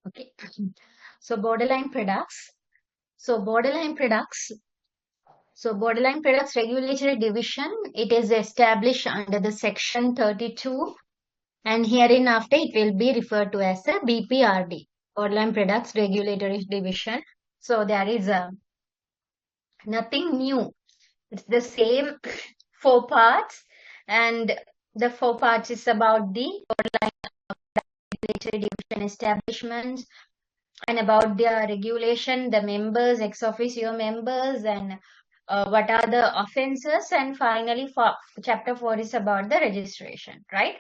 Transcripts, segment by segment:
Okay. So borderline products. So borderline products. So borderline products regulatory division, it is established under the section 32, and hereinafter it will be referred to as a BPRD, borderline products regulatory division. So there is nothing new. It's the same four parts, and the four parts is about the regulatory division establishments, and about their regulation, the members, ex officio members, and what are the offenses, and finally chapter 4 is about the registration, right?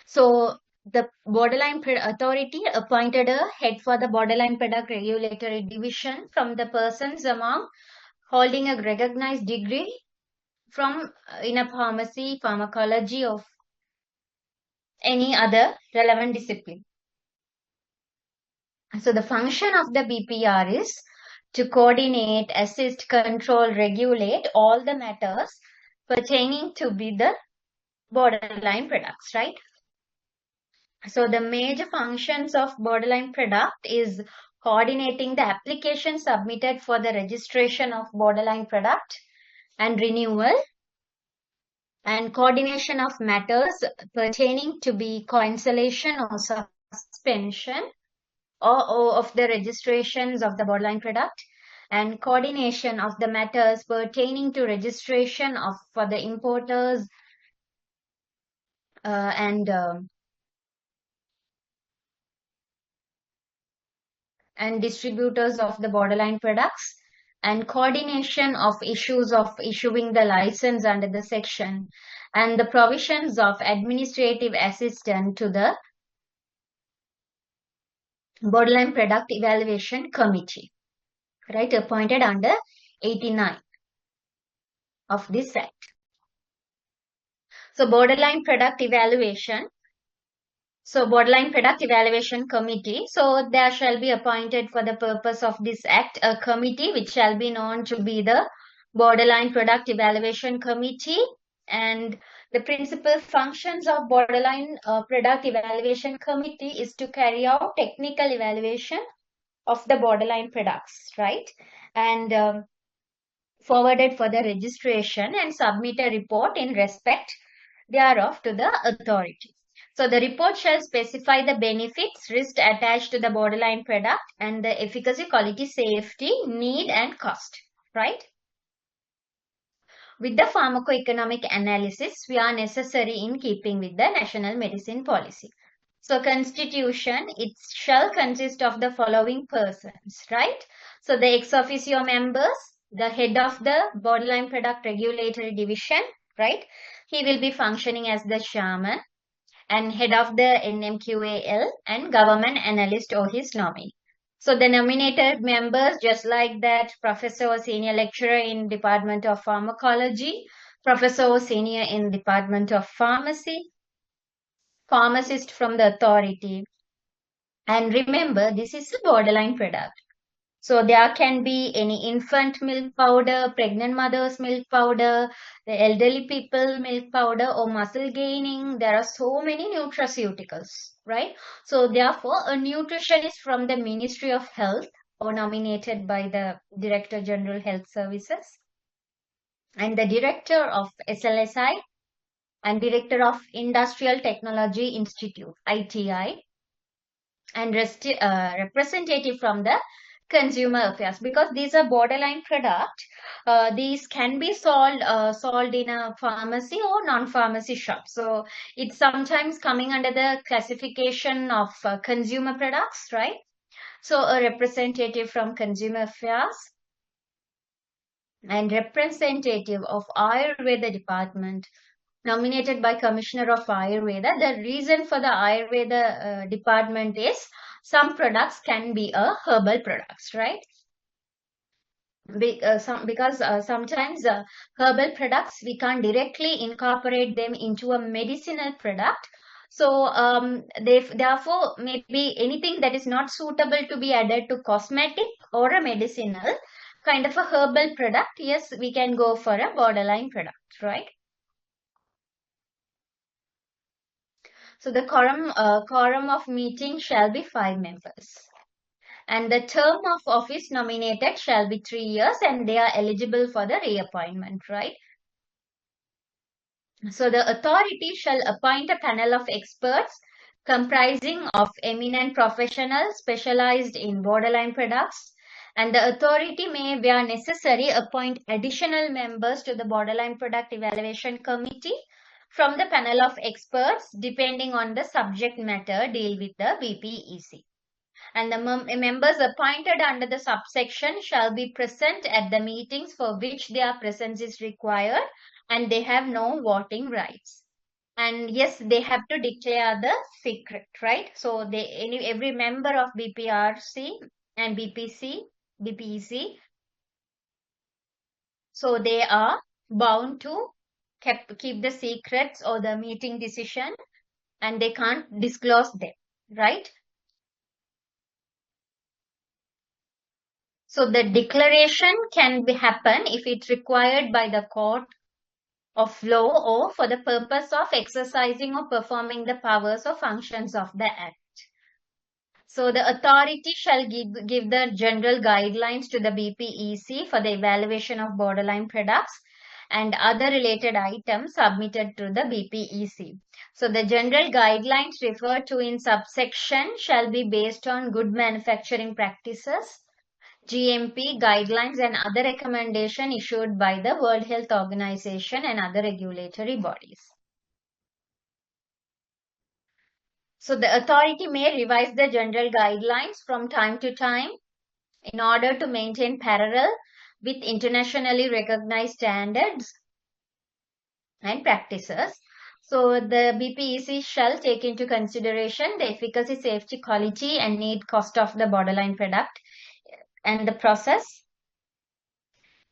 So the borderline authority appointed a head for the borderline product regulatory division from the persons among holding a recognized degree from in a pharmacy, pharmacology, or any other relevant discipline. So the function of the BPR is to coordinate, assist, control, regulate all the matters pertaining to be the borderline products, right? So the major functions of borderline product is coordinating the application submitted for the registration of borderline product and renewal, and coordination of matters pertaining to be cancellation or suspension or of the registrations of the borderline product, and coordination of the matters pertaining to registration of for the importers and distributors of the borderline products, and coordination of issues of issuing the license under the section, and the provisions of administrative assistance to the borderline product evaluation committee, right, appointed under 89 of this act. So borderline product evaluation. So borderline product evaluation committee. So there shall be appointed for the purpose of this act a committee which shall be known to be the borderline product evaluation committee. And the principal functions of borderline product evaluation committee is to carry out technical evaluation of the borderline products, right? And forwarded for the registration and submit a report in respect thereof to the authority. So the report shall specify the benefits, risks attached to the borderline product, and the efficacy, quality, safety, need, and cost, right? With the pharmacoeconomic analysis, we are necessary in keeping with the national medicine policy. So constitution, it shall consist of the following persons, right? So the ex officio members, the head of the borderline product regulatory division, right? He will be functioning as the chairman and head of the NMQAL and government analyst or his nominee. So the nominated members, just like that, professor or senior lecturer in Department of Pharmacology, professor or senior in Department of Pharmacy, pharmacist from the authority. And remember, this is a borderline product. So there can be any infant milk powder, pregnant mother's milk powder, the elderly people milk powder, or muscle gaining. There are so many nutraceuticals, right? So therefore, a nutritionist from the Ministry of Health or nominated by the Director General Health Services and the Director of SLSI and Director of Industrial Technology Institute, ITI, and representative from the consumer affairs, because these are borderline product. These can be sold in a pharmacy or non-pharmacy shop. So it's sometimes coming under the classification of consumer products, right? So a representative from consumer affairs and representative of Ayurveda department nominated by Commissioner of Ayurveda. The reason for the Ayurveda department is some products can be herbal products, right? Because sometimes herbal products, we can't directly incorporate them into a medicinal product. So therefore, maybe anything that is not suitable to be added to cosmetic or a medicinal kind of a herbal product, yes, we can go for a borderline product, right? So the quorum of meeting shall be 5 members. And the term of office nominated shall be 3 years, and they are eligible for the reappointment, right? So the authority shall appoint a panel of experts comprising of eminent professionals specialized in borderline products, and the authority may, where necessary, appoint additional members to the borderline product evaluation committee from the panel of experts depending on the subject matter deal with the BPEC. And the members appointed under the subsection shall be present at the meetings for which their presence is required, and they have no voting rights. And yes, they have to declare the secret, right? So every member of BPRC and BPEC, so they are bound to keep the secrets or the meeting decision, and they can't disclose them, right? So the declaration can happen if it's required by the court of law or for the purpose of exercising or performing the powers or functions of the Act. So the authority shall give the general guidelines to the BPEC for the evaluation of borderline products and other related items submitted to the BPEC. So the general guidelines referred to in subsection shall be based on good manufacturing practices, GMP guidelines, and other recommendation issued by the World Health Organization and other regulatory bodies. So the authority may revise the general guidelines from time to time in order to maintain parallel with internationally recognized standards and practices. So the BPEC shall take into consideration the efficacy, safety, quality, and need cost of the borderline product and the process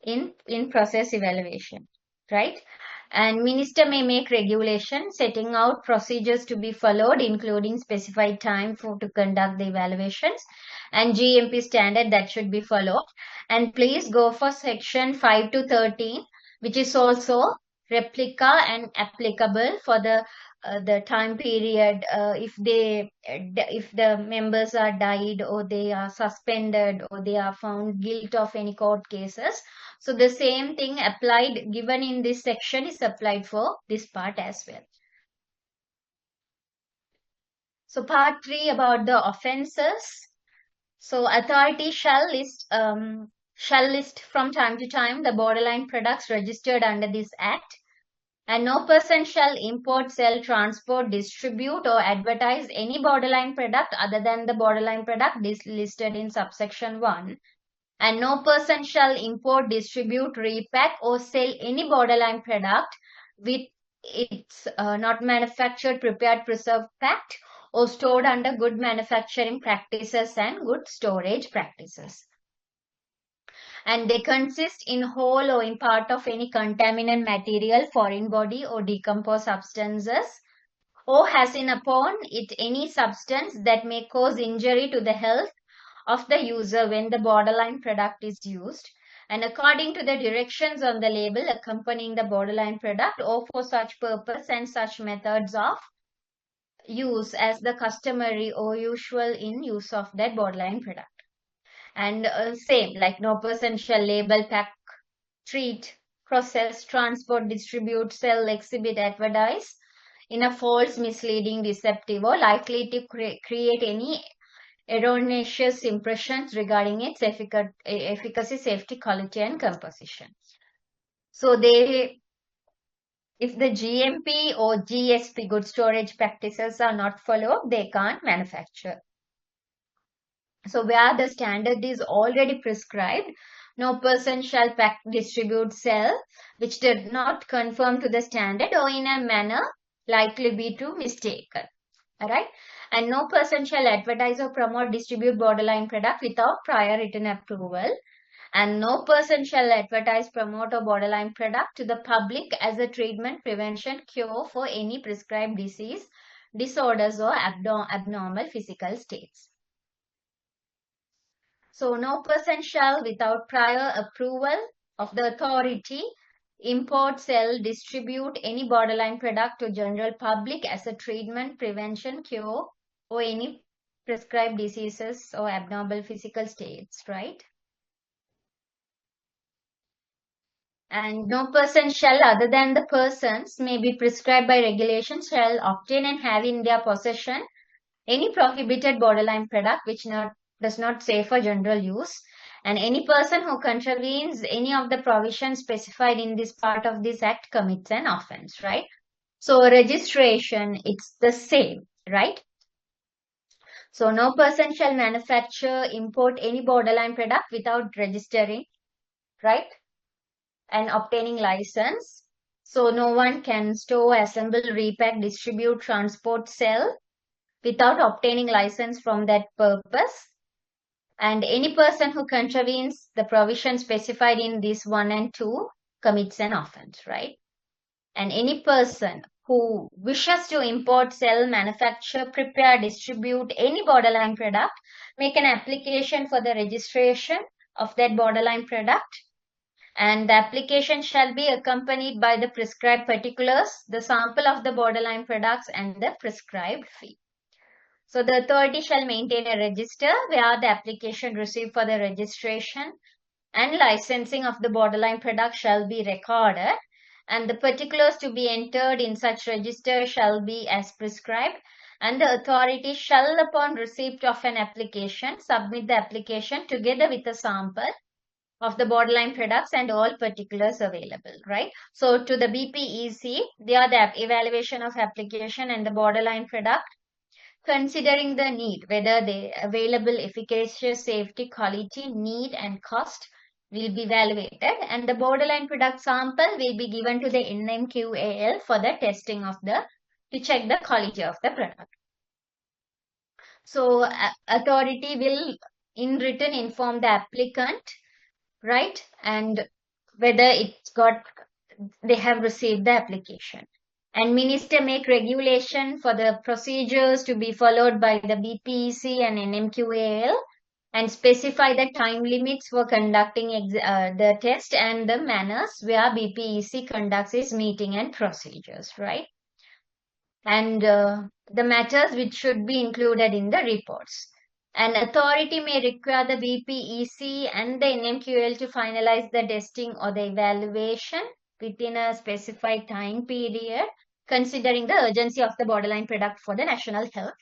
in process evaluation, right? And minister may make regulations setting out procedures to be followed, including specified time to conduct the evaluations and GMP standard that should be followed. And please go for section 5 to 13, which is also replica and applicable for the time period if the members are died or they are suspended or they are found guilty of any court cases. So the same thing applied given in this section is applied for this part as well. So part 3 about the offences. So authority shall list from time to time the borderline products registered under this act, and no person shall import, sell, transport, distribute, or advertise any borderline product other than the borderline product listed in subsection 1. And no person shall import, distribute, repack, or sell any borderline product with its not manufactured, prepared, preserved, packed, or stored under good manufacturing practices and good storage practices. And they consist in whole or in part of any contaminant material, foreign body, or decomposed substances, or has in upon it any substance that may cause injury to the health of the user when the borderline product is used, and according to the directions on the label accompanying the borderline product, or for such purpose and such methods of use as the customary or usual in use of that borderline product. And same, like no person shall label, pack, treat, process, transport, distribute, sell, exhibit, advertise in a false, misleading, deceptive, or likely to create any erroneous impressions regarding its efficacy, safety, quality, and composition. So if the GMP or GSP, good storage practices, are not followed, they can't manufacture. So where the standard is already prescribed, no person shall pack, distribute, sell, which did not conform to the standard or in a manner likely be to mistaken. Alright? And no person shall advertise or promote, distribute borderline product without prior written approval. And no person shall advertise, promote, or borderline product to the public as a treatment, prevention, cure for any prescribed disease, disorders, or abnormal physical states. So no person shall, without prior approval of the authority, import, sell, distribute any borderline product to general public as a treatment, prevention, cure, or any prescribed diseases or abnormal physical states, right? And no person shall, other than the persons may be prescribed by regulation, shall obtain and have in their possession any prohibited borderline product which does not say for general use, and any person who contravenes any of the provisions specified in this part of this act commits an offense, right? So registration, it's the same, right? So no person shall manufacture, import any borderline product without registering, right? And obtaining license. So no one can store, assemble, repack, distribute, transport, sell without obtaining license from that purpose. And any person who contravenes the provision specified in this 1 and 2 commits an offense, right? And any person who wishes to import, sell, manufacture, prepare, distribute any borderline product, make an application for the registration of that borderline product, and the application shall be accompanied by the prescribed particulars, the sample of the borderline products, and the prescribed fee. So the authority shall maintain a register where the application received for the registration and licensing of the borderline product shall be recorded, and the particulars to be entered in such register shall be as prescribed, and the authority shall, upon receipt of an application, submit the application together with a sample of the borderline products and all particulars available, right? So to the BPEC, they are the evaluation of application and the borderline product, considering the need, whether the available efficacious, safety, quality, need, and cost will be evaluated, and the borderline product sample will be given to the NMQAL for the testing of to check the quality of the product. So authority will in written inform the applicant, right? And whether they have received the application. And minister make regulation for the procedures to be followed by the BPEC and NMQAL, and specify the time limits for conducting the test and the manners where BPEC conducts its meeting and procedures, right? And the matters which should be included in the reports. An authority may require the BPEC and the NMQL to finalize the testing or the evaluation within a specified time period, considering the urgency of the borderline product for the national health.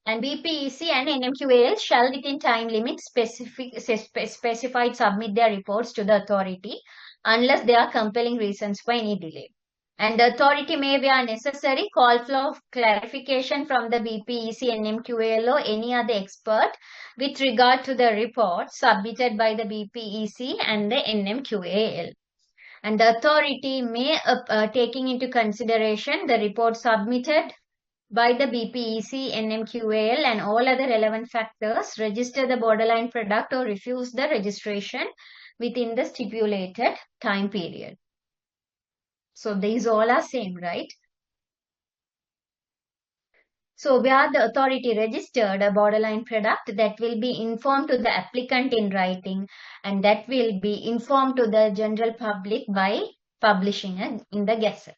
And BPEC and NMQAL shall within time limits specified submit their reports to the authority unless there are compelling reasons for any delay. And the authority may, where necessary, call for clarification from the BPEC, NMQAL or any other expert with regard to the report submitted by the BPEC and the NMQAL. And the authority may, taking into consideration the report submitted by the BPEC, NMQAL and all other relevant factors, register the borderline product or refuse the registration within the stipulated time period. So these all are same, right? So where the authority registered a borderline product, that will be informed to the applicant in writing, and that will be informed to the general public by publishing it in the Gazette.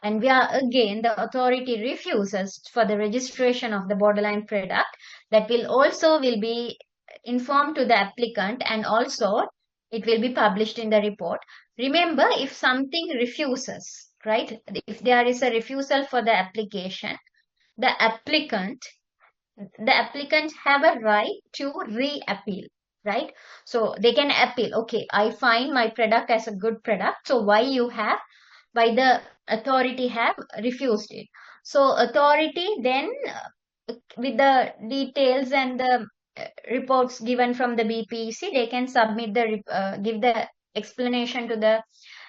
And where again the authority refuses for the registration of the borderline product, that will be informed to the applicant, and also it will be published in the report. Remember, if something refuses, right? If there is a refusal for the application, the applicant have a right to re-appeal, right? So they can appeal. Okay, I find my product as a good product. So why the authority have refused it? So authority then, with the details and the reports given from the BPEC, they can submit give the explanation to the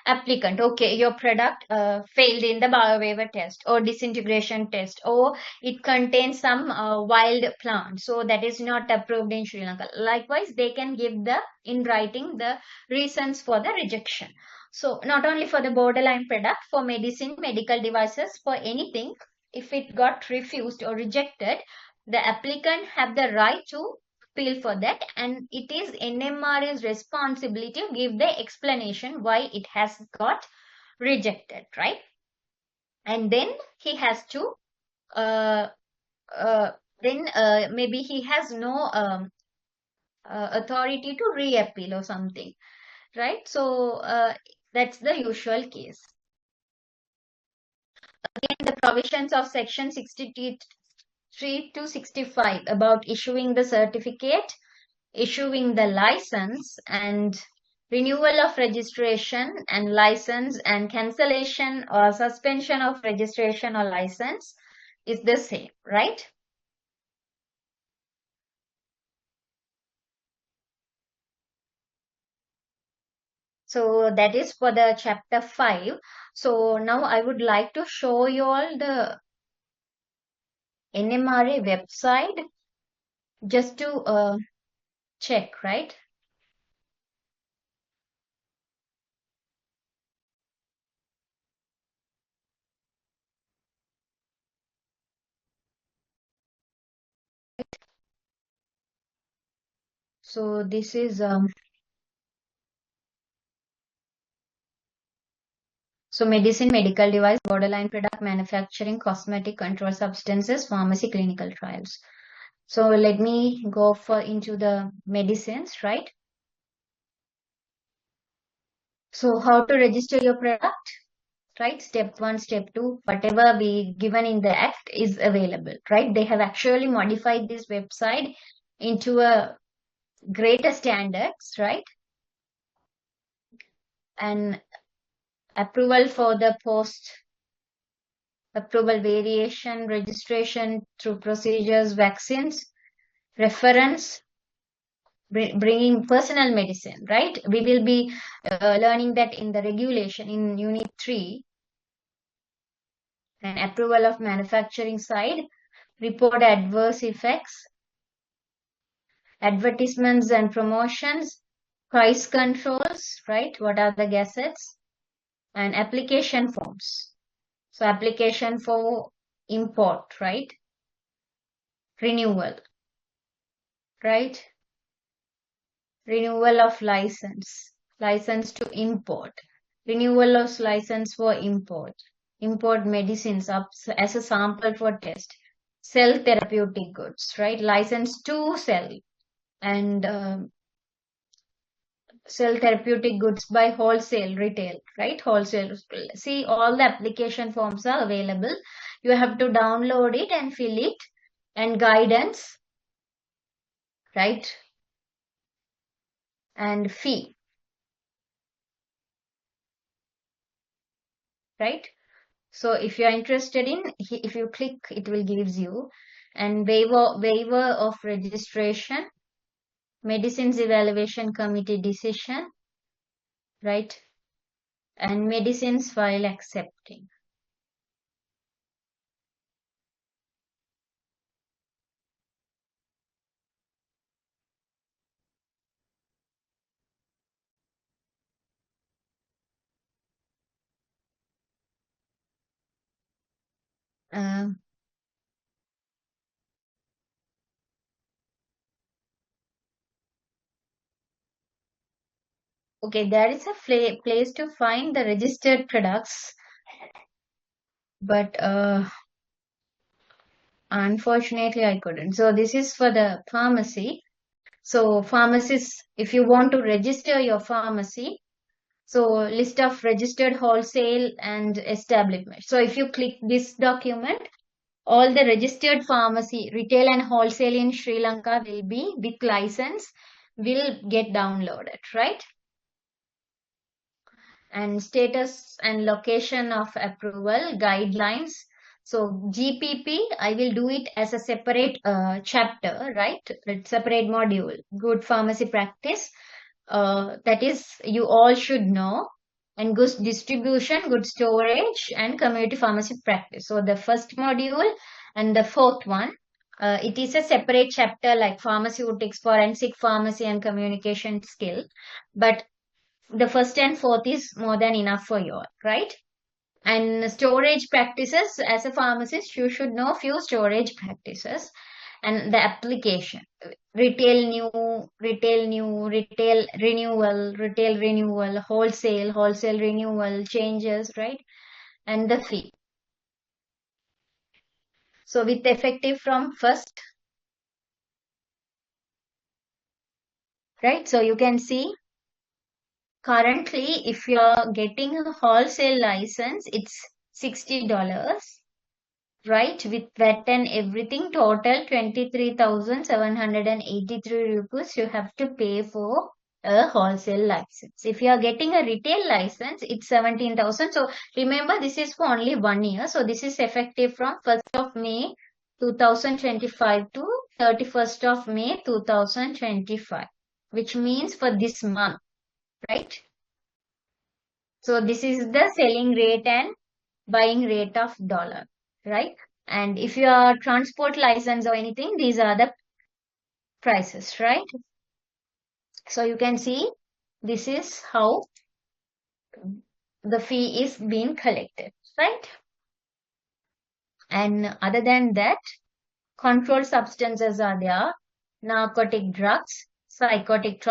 applicant. Okay, your product failed in the biowaiver test or disintegration test, or it contains some wild plant, so that is not approved in Sri Lanka. Likewise, they can give in writing the reasons for the rejection. So not only for the borderline product, for medicine, medical devices, for anything, if it got refused or rejected, the applicant have the right to appeal for that, and it is NMRA's responsibility to give the explanation why it has got rejected, right? And then he has to uh, then maybe he has no authority to reappeal or something, right? So that's the usual case. Again, the provisions of section 63 to 65 about issuing the certificate, issuing the license, and renewal of registration and license, and cancellation or suspension of registration or license is the same, right? So that is for the chapter 5. So now I would like to show you all the NMRA website just to check, right? So this is so medicine, medical device, borderline product manufacturing, cosmetic, controlled substances, pharmacy, clinical trials. So let me go for into the medicines, right? So how to register your product, right? Step 1, step 2, whatever be given in the act is available, right? They have actually modified this website into a greater standards, right? And approval for the post approval variation, registration through procedures, vaccines, reference, bringing personal medicine, right? We will be learning that in the regulation in unit 3, and approval of manufacturing side, report adverse effects, advertisements and promotions, price controls, right? What are the gazettes, and application forms. So application for import, right? Renewal, right? Renewal of license, license to import, renewal of license for import, import medicines up as a sample for test, sell therapeutic goods, right? License to sell and sell therapeutic goods by wholesale, retail, right? Wholesale. See, all the application forms are available. You have to download it and fill it, and guidance, right? And fee, right? So if you are interested in, if you click, it will gives you, and waiver of registration, medicines evaluation committee decision, right? And medicines file accepting. Uh, okay, there is a place to find the registered products, but unfortunately I couldn't. So this is for the pharmacy. So pharmacists, if you want to register your pharmacy, so list of registered wholesale and establishment. So if you click this document, all the registered pharmacy, retail and wholesale in Sri Lanka will be with license will get downloaded, right? And status and location of approval guidelines. So GPP, I will do it as a separate chapter, right? A separate module, good pharmacy practice. That is, you all should know. And good distribution, good storage, and community pharmacy practice. So the first module and the fourth one, it is a separate chapter like pharmaceutics, forensic pharmacy, and communication skill. But the first and fourth is more than enough for you, right? And storage practices, as a pharmacist, you should know few storage practices. and the application. Retail renewal, wholesale renewal, changes, right? And the fee. So with effective from first, right? So you can see currently if you're getting a wholesale license, it's $60, right? With VAT and everything, total 23,783 rupees you have to pay for a wholesale license. If you are getting a retail license, it's 17,000. So remember, this is for only 1 year. So this is effective from 1st of May 2025 to 31st of May 2025, which means for this month, right? So this is the selling rate and buying rate of dollar, right? And if you are transport license or anything, these are the prices, right? So you can see this is how the fee is being collected, right? And other than that, controlled substances are there, narcotic drugs, psychotropic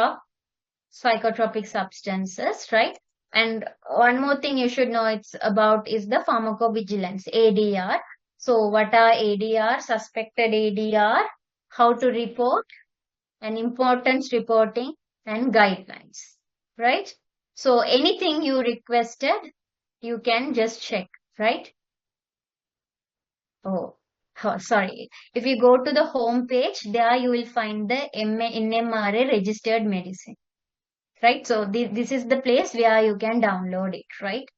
substances, right? And one more thing you should know it's about is the pharmacovigilance, ADR. So what are ADR, suspected ADR, how to report, and importance reporting and guidelines, right? So anything you requested, you can just check, right? Oh, sorry. If you go to the home page, there you will find the NMRA registered medicine, right? So this is the place where you can download it, right?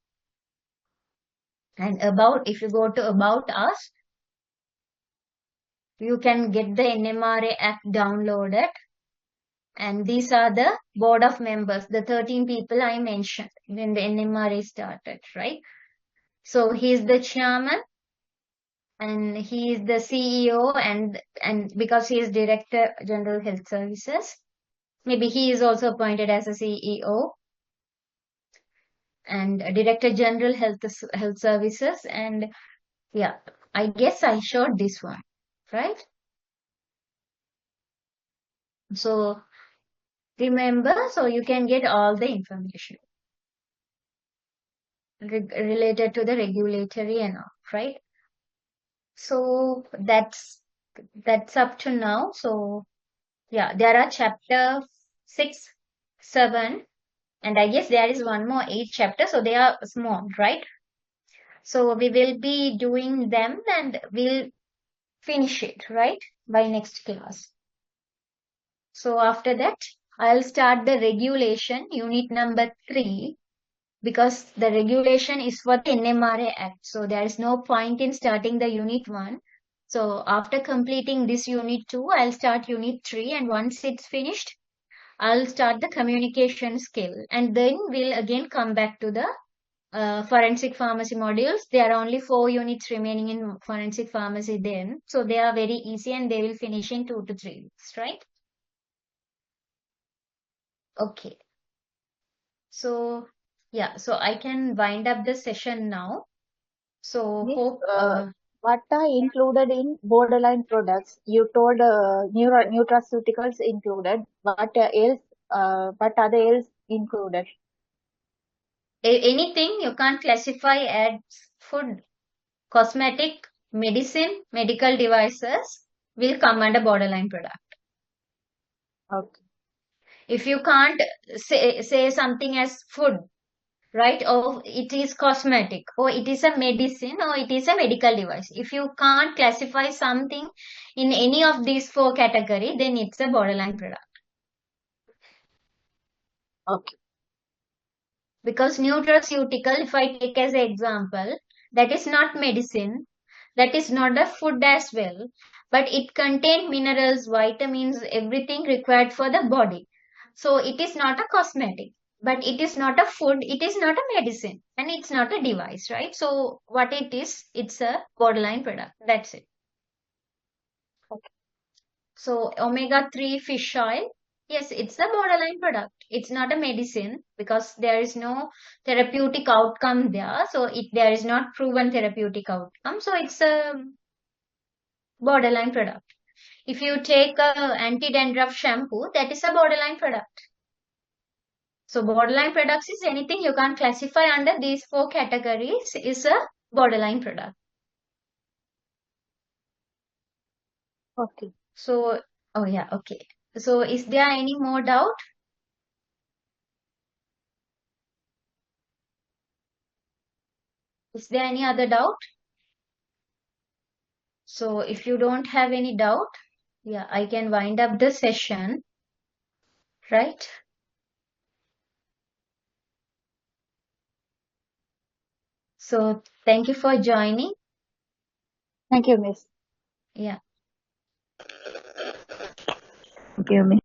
And if you go to about us, you can get the NMRA app downloaded. And these are the board of members, the 13 people I mentioned when the NMRA started, right? So he is the chairman and he is the CEO and because he is Director General Health Services, maybe he is also appointed as a CEO and Director General Health Services. And yeah, I guess I showed this one, right? So remember, so you can get all the information related to the regulatory and all, right? So that's up to now. So yeah, there are chapter 6, 7, and I guess there is one more 8 chapter. So they are small, right? So we will be doing them and we'll finish it, right? By next class. So after that, I'll start the regulation, unit number 3, because the regulation is for the NMRA Act. So there is no point in starting the unit 1. So after completing this unit 2, I'll start unit 3. And once it's finished, I'll start the communication skill. And then we'll again come back to the forensic pharmacy modules. There are only 4 units remaining in forensic pharmacy then. So they are very easy and they will finish in 2 to 3 weeks, right? Okay. So yeah, so I can wind up the session now. So Miss, hope what are included in borderline products? You told nutraceuticals included. What else? What other else included? anything you can't classify as food, cosmetic, medicine, medical devices will come under borderline product. Okay. If you can't say something as food, right, or it is cosmetic, or it is a medicine, or it is a medical device. If you can't classify something in any of these 4 category, then it's a borderline product. Okay. Because nutraceutical, if I take as an example, that is not medicine, that is not a food as well, but it contains minerals, vitamins, everything required for the body. So it is not a cosmetic, but it is not a food, it is not a medicine, and it's not a device, right? So what it is, it's a borderline product. That's it. Okay. So omega-3 fish oil, yes, it's a borderline product. It's not a medicine because there is no therapeutic outcome there. So there is not proven therapeutic outcome. So it's a borderline product. If you take a anti-dandruff shampoo, that is a borderline product. So borderline products is anything you can't classify under these four categories is a borderline product. Okay. So, oh yeah, okay. So is there any more doubt? Is there any other doubt? So if you don't have any doubt, yeah, I can wind up the session, right? So thank you for joining. Thank you, Miss. Yeah. Thank you, Miss.